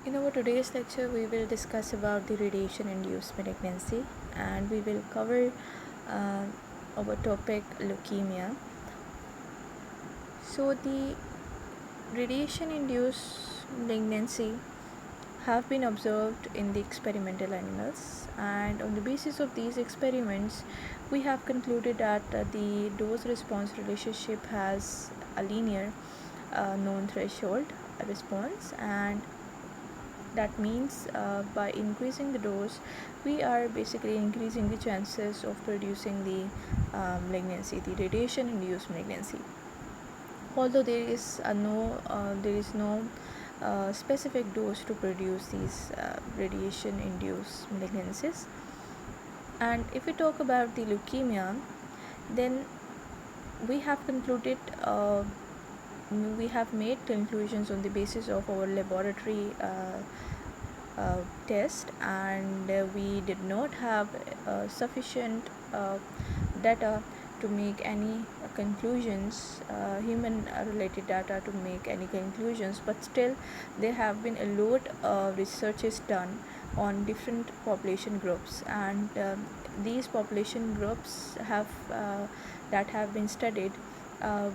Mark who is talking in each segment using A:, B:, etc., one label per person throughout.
A: In our today's lecture, we will discuss about the radiation-induced malignancy, and we will cover uh, our topic leukemia. So, the radiation-induced malignancy have been observed in the experimental animals, and on the basis of these experiments, we have concluded that the dose-response relationship has a linear known threshold response, and that means by increasing the dose we are basically increasing the chances of producing the malignancy, the radiation induced malignancy. Although there is no specific dose to produce these radiation induced malignancies. And if we talk about the leukemia, then we have concluded we have made conclusions on the basis of our laboratory test, and we did not have sufficient data to make any conclusions, human related data to make any conclusions, but still there have been a lot of researches done on different population groups, and these population groups that have been studied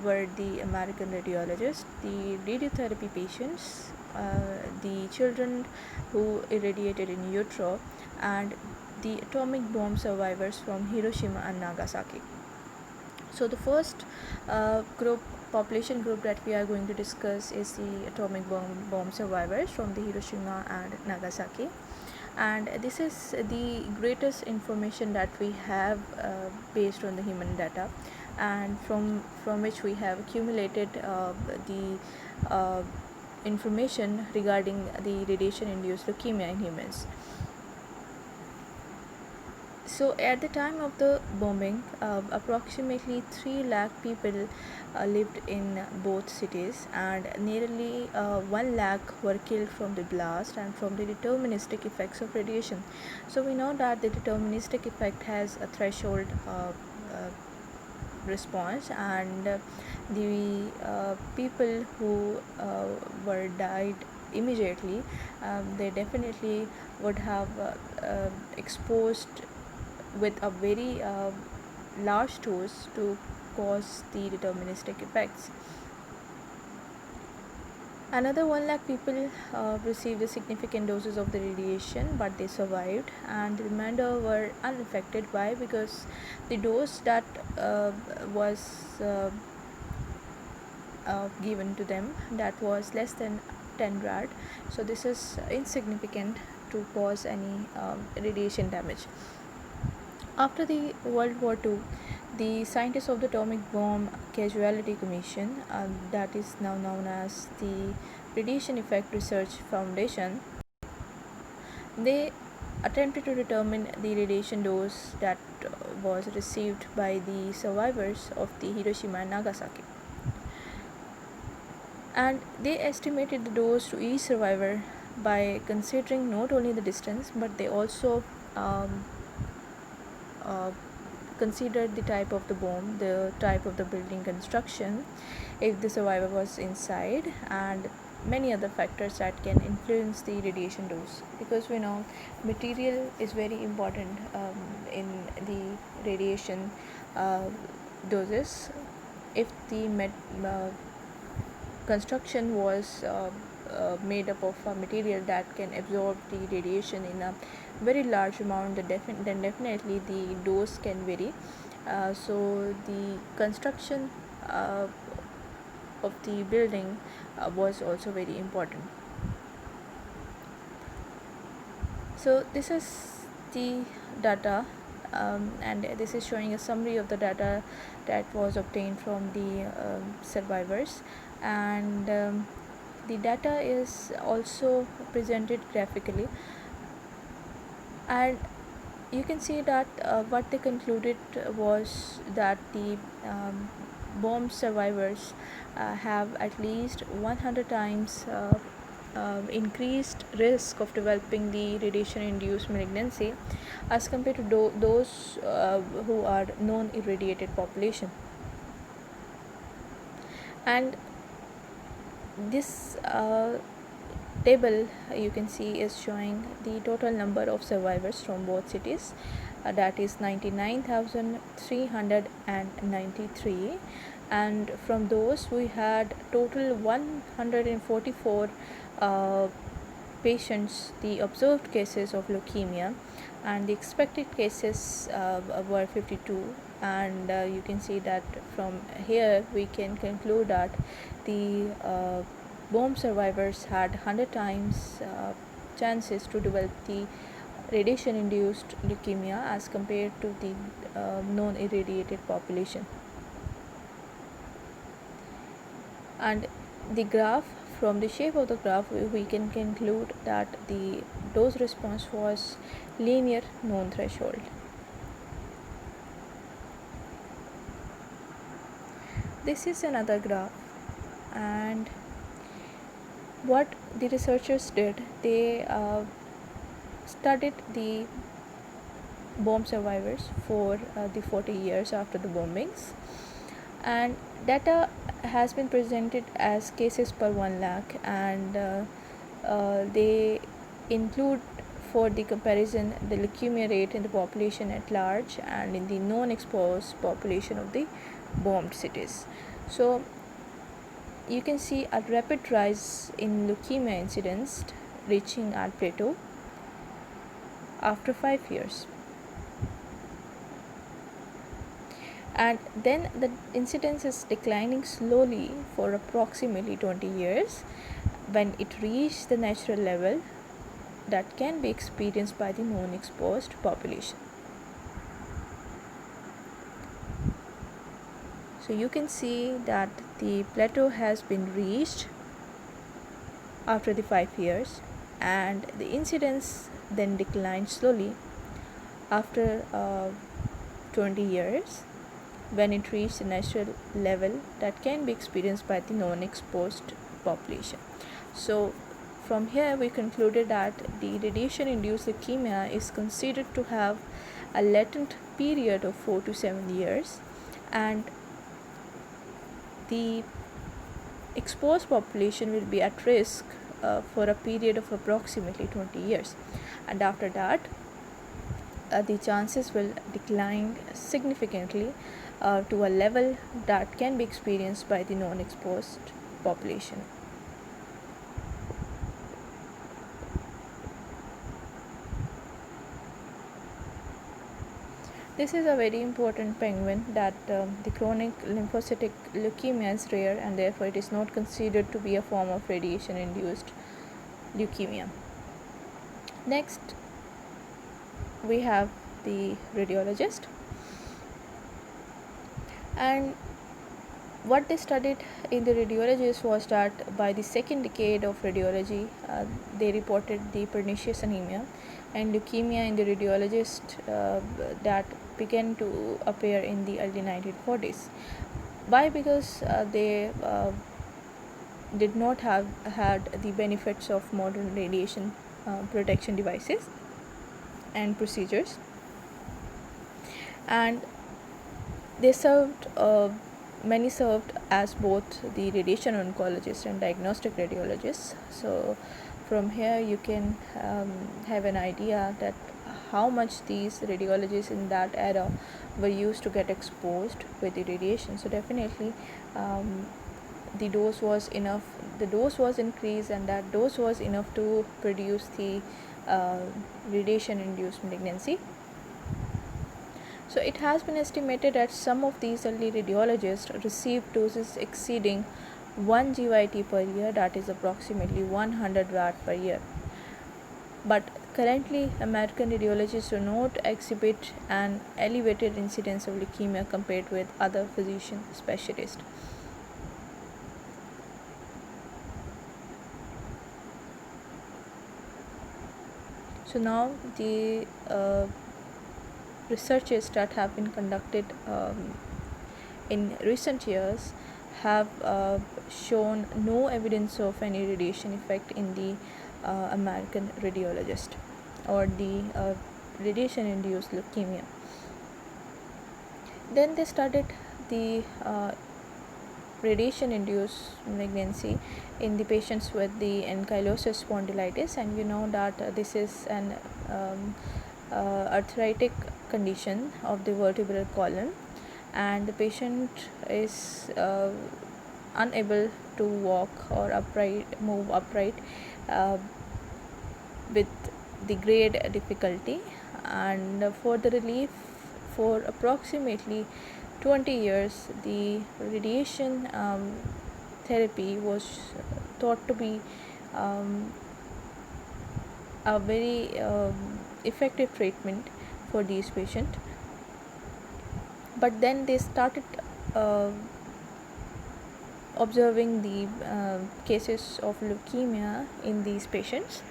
A: were the American radiologists, the radiotherapy patients, the children who irradiated in utero, and the atomic bomb survivors from Hiroshima and Nagasaki. So the first population group that we are going to discuss is the atomic bomb survivors from the Hiroshima and Nagasaki, and this is the greatest information that we have based on the human data, and from which we have accumulated the information regarding the radiation induced leukemia in humans. So at the time of the bombing, approximately 3 lakh people lived in both cities, and nearly 1 lakh were killed from the blast and from the deterministic effects of radiation. So we know that the deterministic effect has a threshold response, and the people who were died immediately, they definitely would have exposed with a very large dose to cause the deterministic effects. Another 1 lakh people received the significant doses of the radiation, but they survived, and the remainder were unaffected. Why? Because the dose that was given to them, that was less than 10 rad, so this is insignificant to cause any radiation damage. After the World War II, the scientists of the Atomic Bomb Casualty Commission, that is now known as the Radiation Effect Research Foundation, they attempted to determine the radiation dose that was received by the survivors of the Hiroshima and Nagasaki. And they estimated the dose to each survivor by considering not only the distance, but they also uh, considered the type of the bomb, the type of the building construction, if the survivor was inside, and many other factors that can influence the radiation dose, because we know material is very important in the radiation doses. If the construction was made up of a material that can absorb the radiation in a very large amount, then definitely the dose can vary. So the construction of the building was also very important. So this is the data, and this is showing a summary of the data that was obtained from the survivors, and the data is also presented graphically, and you can see that what they concluded was that the bomb survivors have at least 100 times increased risk of developing the radiation induced malignancy as compared to those who are non irradiated population. And this table you can see is showing the total number of survivors from both cities, that is 99,393, and from those we had total 144 uh, patients, the observed cases of leukemia, and the expected cases were 52. And you can see that from here we can conclude that the bomb survivors had 100 times chances to develop the radiation induced leukemia as compared to the non irradiated population. And the graph, from the shape of the graph we can conclude that the dose response was linear known threshold. This is another graph, and what the researchers did, they studied the bomb survivors for the 40 years after the bombings, and data has been presented as cases per 1 lakh, and they include for the comparison the leukemia rate in the population at large and in the non-exposed population of the bombed cities. So you can see a rapid rise in leukemia incidence reaching at plateau after 5 years, and then the incidence is declining slowly for approximately 20 years when it reached the natural level that can be experienced by the non-exposed population. So you can see that the plateau has been reached after the 5 years, and the incidence then declined slowly after 20 years when it reached the natural level that can be experienced by the non-exposed population. So from here we concluded that the radiation induced leukemia is considered to have a latent period of 4 to 7 years, and the exposed population will be at risk for a period of approximately 20 years, and after that the chances will decline significantly to a level that can be experienced by the non-exposed population. This is a very important penguin, that the chronic lymphocytic leukemia is rare and therefore it is not considered to be a form of radiation induced leukemia. Next we have the radiologist, and what they studied in the radiologists was that by the second decade of radiology they reported the pernicious anemia and leukemia in the radiologist that began to appear in the early 1940s. Why? Because they did not have had the benefits of modern radiation protection devices and procedures, and they served many served as both the radiation oncologist and diagnostic radiologists. So from here you can have an idea that how much these radiologists in that era were used to get exposed with the radiation. So definitely the dose was enough, the dose was increased, and that dose was enough to produce the radiation induced malignancy. So it has been estimated that some of these early radiologists received doses exceeding 1 GYT per year, that is approximately 100 watt per year. But currently American radiologists do not exhibit an elevated incidence of leukemia compared with other physician specialists. So now the researches that have been conducted in recent years have shown no evidence of any radiation effect in the American radiologist or the radiation induced leukemia. Then they studied the radiation induced malignancy in the patients with the ankylosing spondylitis, and you know that this is an arthritic condition of the vertebral column, and the patient is unable to walk or move upright uh, with the great difficulty. And for the relief, for approximately 20 years, the radiation therapy was thought to be um, a very effective treatment for these patients. But then they started uh, observing the cases of leukemia in these patients.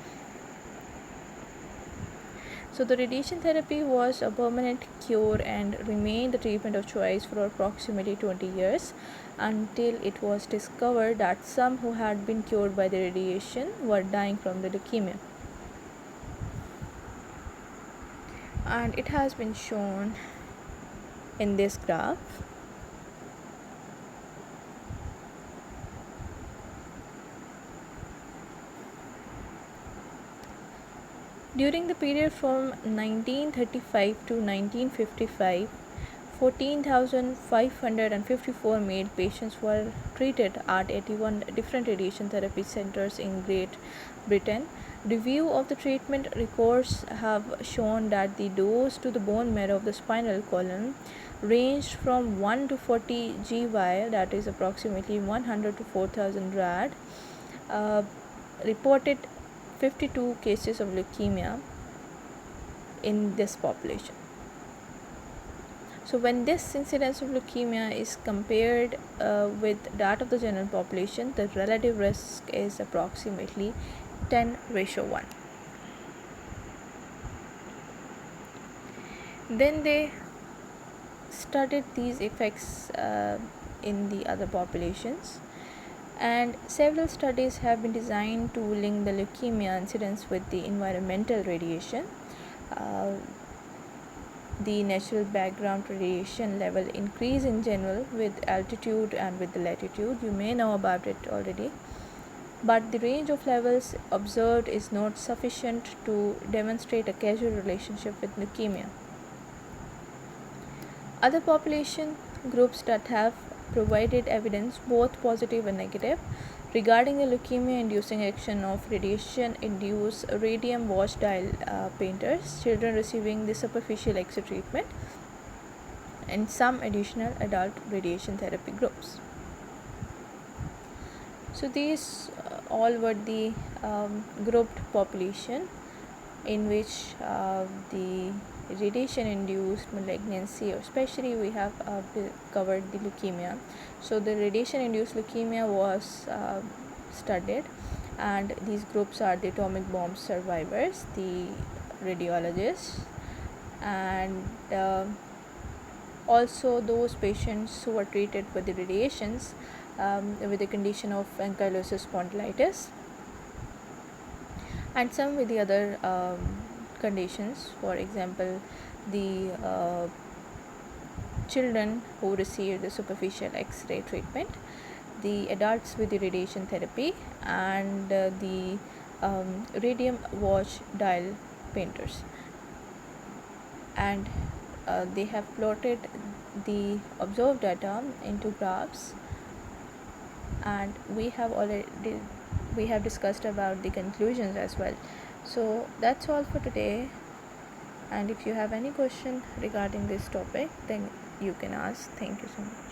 A: So the radiation therapy was a permanent cure and remained the treatment of choice for approximately 20 years, until it was discovered that some who had been cured by the radiation were dying from the leukemia. And it has been shown in this graph. During the period from 1935 to 1955, 14,554 male patients were treated at 81 different radiation therapy centers in Great Britain. Review of the treatment records have shown that the dose to the bone marrow of the spinal column ranged from 1 to 40 GY, that is approximately 100 to 4,000 rad. Reported 52 cases of leukemia in this population. So when this incidence of leukemia is compared with that of the general population, the relative risk is approximately 10:1. Then they studied these effects in the other populations, and several studies have been designed to link the leukemia incidence with the environmental radiation. The natural background radiation level increase in general with altitude and with the latitude. You may know about it already, but the range of levels observed is not sufficient to demonstrate a causal relationship with leukemia. Other population groups that have provided evidence, both positive and negative, regarding the leukemia inducing action of radiation induced radium watch dial painters, children receiving the superficial X-ray treatment, and some additional adult radiation therapy groups. So these all were the grouped population in which the radiation induced malignancy, especially we have covered the leukemia. So the radiation induced leukemia was studied, and these groups are the atomic bomb survivors, the radiologists, and also those patients who were treated with the radiations with the condition of ankylosing spondylitis, and some with the other conditions. For example, the children who received the superficial X-ray treatment, the adults with the radiation therapy, and the radium watch dial painters. And they have plotted the observed data into graphs, and we have discussed about the conclusions as well. So that's all for today, and if you have any question regarding this topic, then you can ask. Thank you so much.